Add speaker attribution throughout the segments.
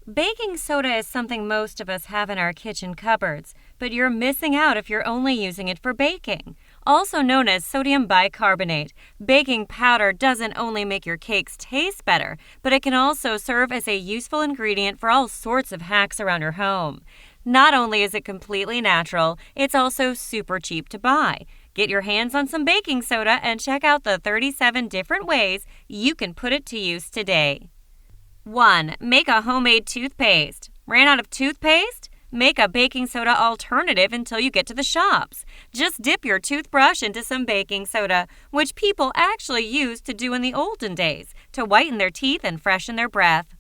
Speaker 1: Baking soda is something most of us have in our kitchen cupboards, but you're missing out if you're only using it for baking. Also known as sodium bicarbonate, baking powder doesn't only make your cakes taste better, but it can also serve as a useful ingredient for all sorts of hacks around your home. Not only is it completely natural, it's also super cheap to buy. Get your hands on some baking soda and check out the 37 different ways you can put it to use today. 1. Make a homemade toothpaste. Ran out of toothpaste? Make a baking soda alternative until you get to the shops. Just dip your toothbrush into some baking soda, which people actually used to do in the olden days to whiten their teeth and freshen their breath.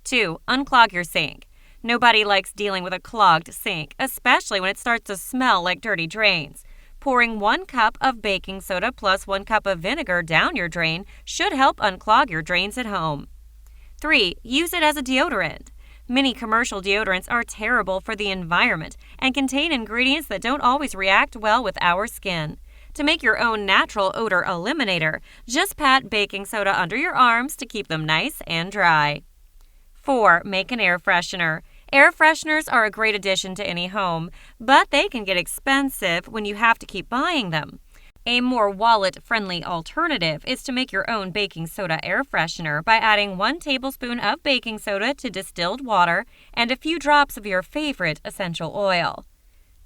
Speaker 1: 2. Unclog your sink. Nobody likes dealing with a clogged sink, especially when it starts to smell like dirty drains. Pouring 1 cup of baking soda plus 1 cup of vinegar down your drain should help unclog your drains at home. 3. Use it as a deodorant. Many commercial deodorants are terrible for the environment and contain ingredients that don't always react well with our skin. To make your own natural odor eliminator, just pat baking soda under your arms to keep them nice and dry. 4. Make an air freshener. Air fresheners are a great addition to any home, but they can get expensive when you have to keep buying them. A more wallet-friendly alternative is to make your own baking soda air freshener by adding 1 tablespoon of baking soda to distilled water and a few drops of your favorite essential oil.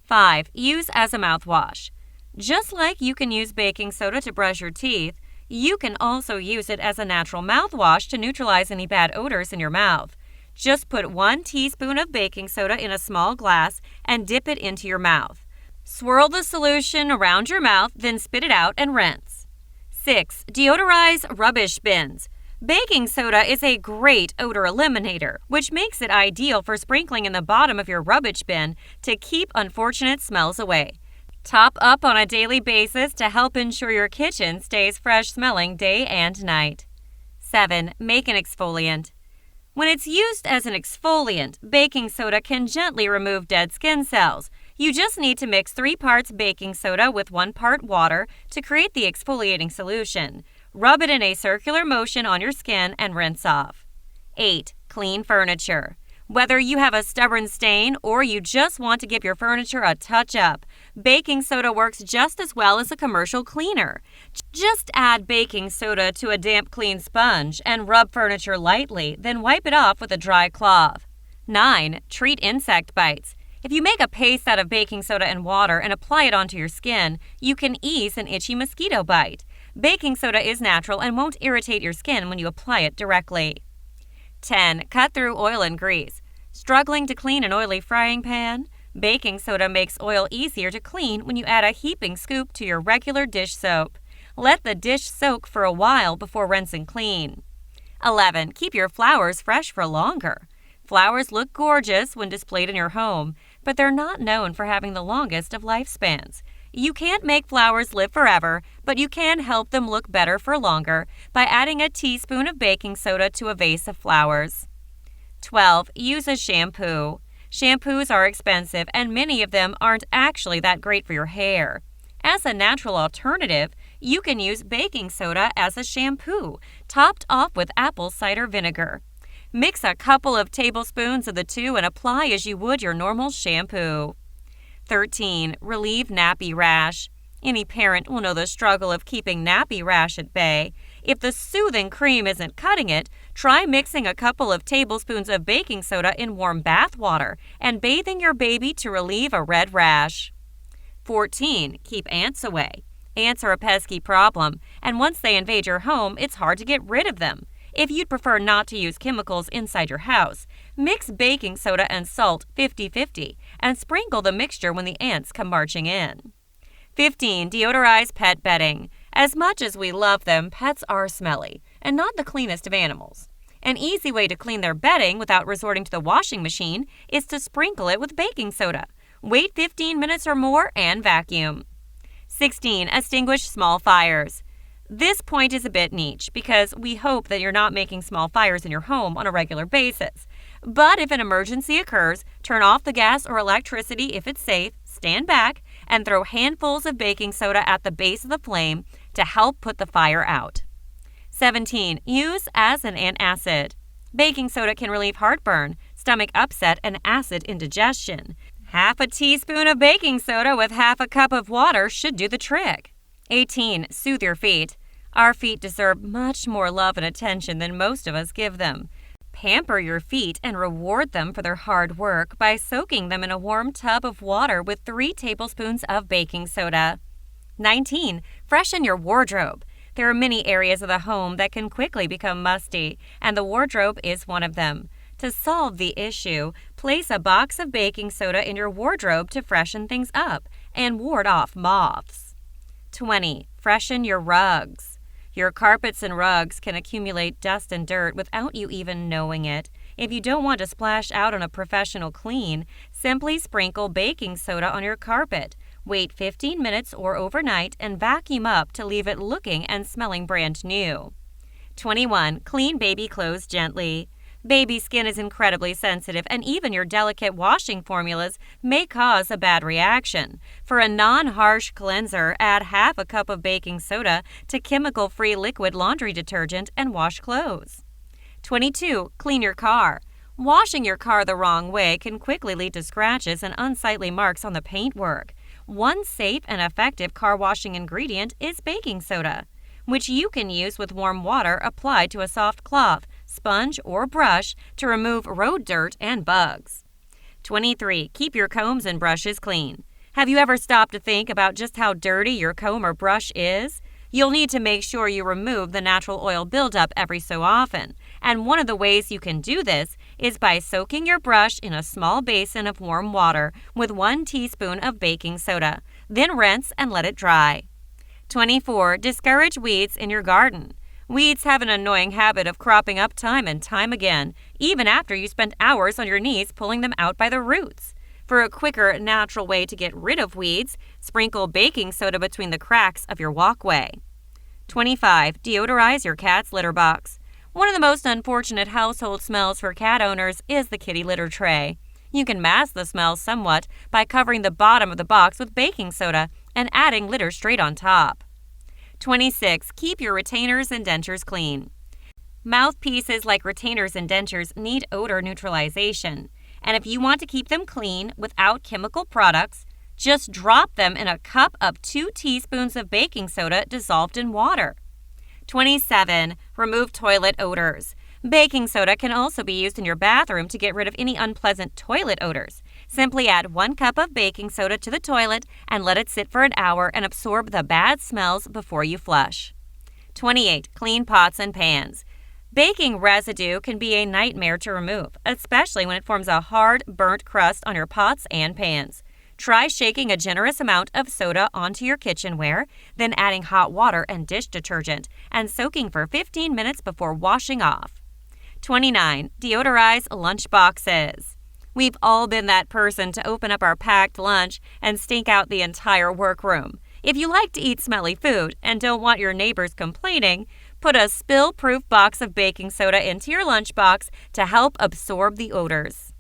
Speaker 1: 5. Use as a mouthwash. Just like you can use baking soda to brush your teeth, you can also use it as a natural mouthwash to neutralize any bad odors in your mouth. Just put 1 teaspoon of baking soda in a small glass and dip it into your mouth. Swirl the solution around your mouth, then spit it out and rinse. 6. Deodorize rubbish bins. Baking soda is a great odor eliminator, which makes it ideal for sprinkling in the bottom of your rubbish bin to keep unfortunate smells away. Top up on a daily basis to help ensure your kitchen stays fresh-smelling day and night. 7. Make an exfoliant. When it's used as an exfoliant, baking soda can gently remove dead skin cells. You just need to mix 3 parts baking soda with 1 part water to create the exfoliating solution. Rub it in a circular motion on your skin and rinse off. 8. Clean furniture. Whether you have a stubborn stain or you just want to give your furniture a touch-up, baking soda works just as well as a commercial cleaner. Just add baking soda to a damp clean sponge and rub furniture lightly, then wipe it off with a dry cloth. 9. Treat insect bites. If you make a paste out of baking soda and water and apply it onto your skin, you can ease an itchy mosquito bite. Baking soda is natural and won't irritate your skin when you apply it directly. 10. Cut through oil and grease. Struggling to clean an oily frying pan? Baking soda makes oil easier to clean when you add a heaping scoop to your regular dish soap. Let the dish soak for a while before rinsing clean. 11. Keep your flowers fresh for longer. Flowers look gorgeous when displayed in your home, but they're not known for having the longest of lifespans. You can't make flowers live forever, but you can help them look better for longer by adding a teaspoon of baking soda to a vase of flowers. 12. Use a shampoo. Shampoos are expensive, and many of them aren't actually that great for your hair. As a natural alternative, you can use baking soda as a shampoo, topped off with apple cider vinegar. Mix a couple of tablespoons of the two and apply as you would your normal shampoo. 13. Relieve nappy rash. Any parent will know the struggle of keeping nappy rash at bay. If the soothing cream isn't cutting it, try mixing a couple of tablespoons of baking soda in warm bath water and bathing your baby to relieve a red rash. 14. Keep ants away. Ants are a pesky problem, and once they invade your home, it's hard to get rid of them. If you'd prefer not to use chemicals inside your house, mix baking soda and salt 50-50 and sprinkle the mixture when the ants come marching in. 15. Deodorize pet bedding. As much as we love them, pets are smelly and not the cleanest of animals. An easy way to clean their bedding without resorting to the washing machine is to sprinkle it with baking soda. Wait 15 minutes or more and vacuum. 16. Extinguish small fires. This point is a bit niche because we hope that you're not making small fires in your home on a regular basis. But if an emergency occurs, turn off the gas or electricity if it's safe, stand back, and throw handfuls of baking soda at the base of the flame to help put the fire out. 17. Use as an antacid. Baking soda can relieve heartburn, stomach upset, and acid indigestion. Half a teaspoon of baking soda with half a cup of water should do the trick. 18. Soothe your feet. Our feet deserve much more love and attention than most of us give them. Pamper your feet and reward them for their hard work by soaking them in a warm tub of water with 3 tablespoons of baking soda. 19. Freshen your wardrobe. There are many areas of the home that can quickly become musty, and the wardrobe is one of them. To solve the issue, place a box of baking soda in your wardrobe to freshen things up and ward off moths. 20. Freshen your rugs. Your carpets and rugs can accumulate dust and dirt without you even knowing it. If you don't want to splash out on a professional clean, simply sprinkle baking soda on your carpet. Wait 15 minutes or overnight and vacuum up to leave it looking and smelling brand new. 21. Clean baby clothes gently. Baby skin is incredibly sensitive, and even your delicate washing formulas may cause a bad reaction. For a non-harsh cleanser, add half a cup of baking soda to chemical-free liquid laundry detergent and wash clothes. 22. Clean your car. Washing your car the wrong way can quickly lead to scratches and unsightly marks on the paintwork. One safe and effective car washing ingredient is baking soda, which you can use with warm water applied to a soft cloth, sponge, or brush to remove road dirt and bugs. 23. Keep your combs and brushes clean. Have you ever stopped to think about just how dirty your comb or brush is? You'll need to make sure you remove the natural oil buildup every so often, and one of the ways you can do this is by soaking your brush in a small basin of warm water with 1 teaspoon of baking soda. Then rinse and let it dry. 24. Discourage weeds in your garden. Weeds have an annoying habit of cropping up time and time again, even after you spent hours on your knees pulling them out by the roots. For a quicker, natural way to get rid of weeds, sprinkle baking soda between the cracks of your walkway. 25. Deodorize your cat's litter box. One of the most unfortunate household smells for cat owners is the kitty litter tray. You can mask the smell somewhat by covering the bottom of the box with baking soda and adding litter straight on top. 26. Keep your retainers and dentures clean. Mouthpieces like retainers and dentures need odor neutralization, and if you want to keep them clean without chemical products, just drop them in a cup of 2 teaspoons of baking soda dissolved in water. 27. Remove toilet odors. Baking soda can also be used in your bathroom to get rid of any unpleasant toilet odors. Simply add 1 cup of baking soda to the toilet and let it sit for an hour and absorb the bad smells before you flush. 28. Clean pots and pans. Baking residue can be a nightmare to remove, especially when it forms a hard, burnt crust on your pots and pans. Try shaking a generous amount of soda onto your kitchenware, then adding hot water and dish detergent, and soaking for 15 minutes before washing off. 29. Deodorize lunch boxes. We've all been that person to open up our packed lunch and stink out the entire workroom. If you like to eat smelly food and don't want your neighbors complaining, put a spill-proof box of baking soda into your lunchbox to help absorb the odors.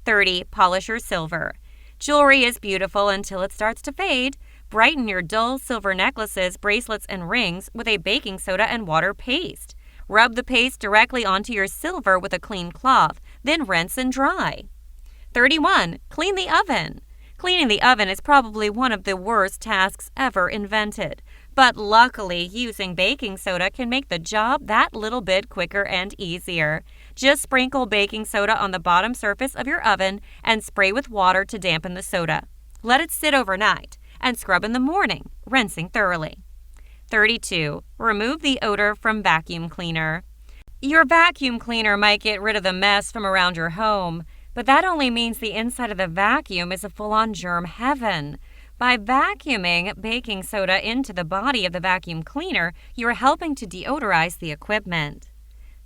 Speaker 1: 30. Polish your silver. Jewelry is beautiful until it starts to fade. Brighten your dull silver necklaces, bracelets, and rings with a baking soda and water paste. Rub the paste directly onto your silver with a clean cloth, then rinse and dry. 31. Clean the oven. Cleaning the oven is probably one of the worst tasks ever invented, but luckily using baking soda can make the job that little bit quicker and easier. Just sprinkle baking soda on the bottom surface of your oven and spray with water to dampen the soda. Let it sit overnight and scrub in the morning, rinsing thoroughly. 32. Remove the odor from vacuum cleaner. Your vacuum cleaner might get rid of the mess from around your home, but that only means the inside of the vacuum is a full-on germ heaven. By vacuuming baking soda into the body of the vacuum cleaner, you are helping to deodorize the equipment.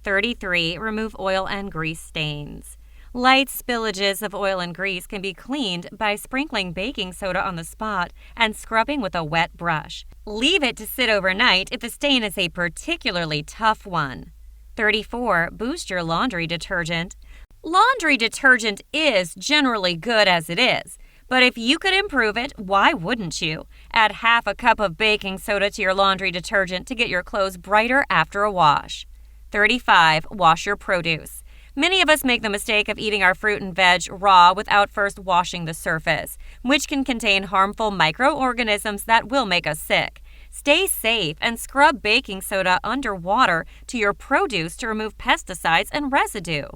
Speaker 1: 33. Remove oil and grease stains. Light spillages of oil and grease can be cleaned by sprinkling baking soda on the spot and scrubbing with a wet brush. Leave it to sit overnight if the stain is a particularly tough one. 34. Boost your laundry detergent. Laundry detergent is generally good as it is, but if you could improve it, why wouldn't you? Add half a cup of baking soda to your laundry detergent to get your clothes brighter after a wash. 35. Wash your produce. Many of us make the mistake of eating our fruit and veg raw without first washing the surface, which can contain harmful microorganisms that will make us sick. Stay safe and scrub baking soda underwater to your produce to remove pesticides and residue.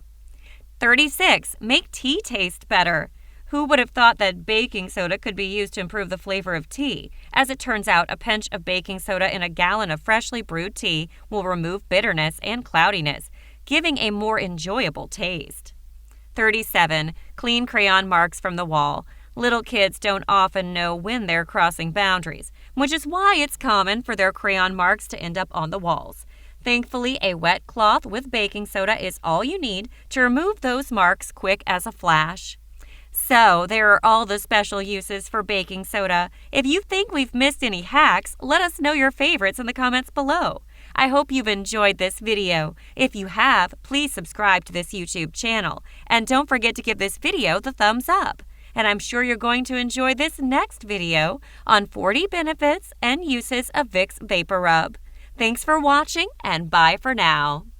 Speaker 1: 36. Make tea taste better. Who would have thought that baking soda could be used to improve the flavor of tea? As it turns out, a pinch of baking soda in a gallon of freshly brewed tea will remove bitterness and cloudiness, giving a more enjoyable taste. 37. Clean crayon marks from the wall. Little kids don't often know when they're crossing boundaries, which is why it's common for their crayon marks to end up on the walls. Thankfully, a wet cloth with baking soda is all you need to remove those marks quick as a flash. So, there are all the special uses for baking soda. If you think we've missed any hacks, let us know your favorites in the comments below. I hope you've enjoyed this video. If you have, please subscribe to this YouTube channel. And don't forget to give this video the thumbs up. And I'm sure you're going to enjoy this next video on 40 benefits and uses of Vicks Vapor Rub. Thanks for watching, and bye for now.